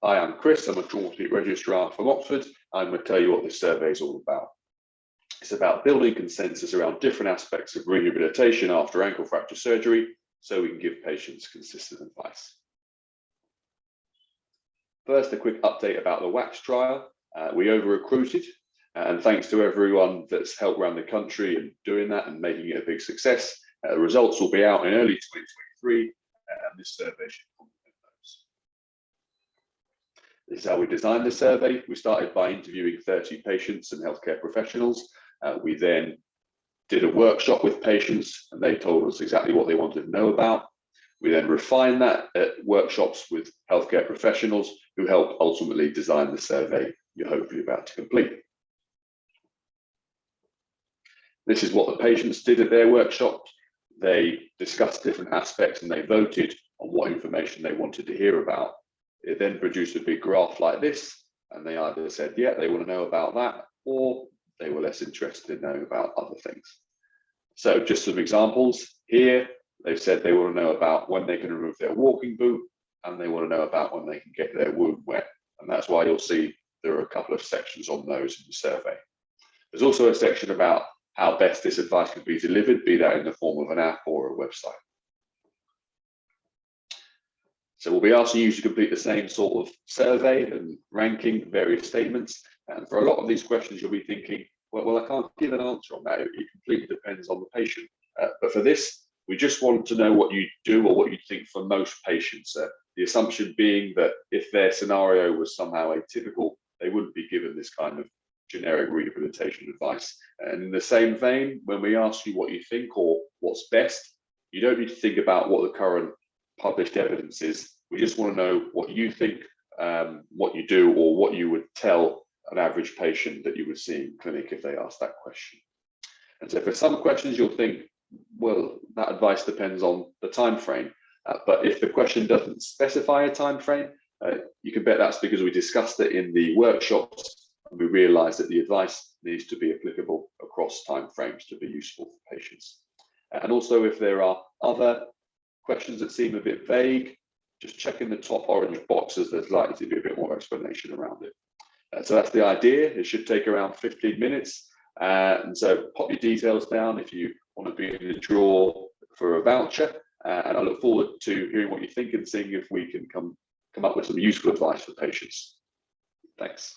Hi, I'm Chris. I'm a trauma orthopedic registrar from Oxford. I'm going to tell you what this survey is all about. It's about building consensus around different aspects of rehabilitation after ankle fracture surgery so we can give patients consistent advice. First, a quick update about the WAX trial. We over-recruited, and thanks to everyone that's helped around the country in doing that and making it a big success. The results will be out in early 2023, and this survey should complement those. This is how we designed the survey. We started by interviewing 30 patients and healthcare professionals. We then did a workshop with patients, and they told us exactly what they wanted to know about. We then refined that at workshops with healthcare professionals who helped ultimately design the survey you're hopefully about to complete. This is what the patients did at their workshops. They discussed different aspects and they voted on what information they wanted to hear about. It then produced a big graph like this, and they either said, yeah, they want to know about that, or they were less interested in knowing about other things. So just some examples here. They've said they want to know about when they can remove their walking boot, and they want to know about when they can get their wound wet. And that's why you'll see there are a couple of sections on those in the survey. There's also a section about how best this advice can be delivered, be that in the form of an app or a website. So we'll be asking you to complete the same sort of survey and ranking various statements. And for a lot of these questions, you'll be thinking, well, I can't give an answer on that. It completely depends on the patient. But for this, we just want to know what you do or what you think for most patients. The assumption being that if their scenario was somehow atypical, they wouldn't be given this kind of generic rehabilitation advice. And in the same vein, when we ask you what you think or what's best, you don't need to think about what the current published evidence is. We just want to know what you think, what you do, or what you would tell an average patient that you would see in clinic if they asked that question. And so for some questions, you'll think, well, that advice depends on the time frame. But if the question doesn't specify a time frame, you can bet that's because we discussed it in the workshops and we realized that the advice needs to be applicable across time frames to be useful for patients. And also, if there are other questions that seem a bit vague, just check in the top orange boxes. There's likely to be a bit more explanation around it. So that's the idea. It should take around 15 minutes. And so pop your details down if you want to be in the draw for a voucher. And I look forward to hearing what you think and seeing if we can come up with some useful advice for patients. Thanks.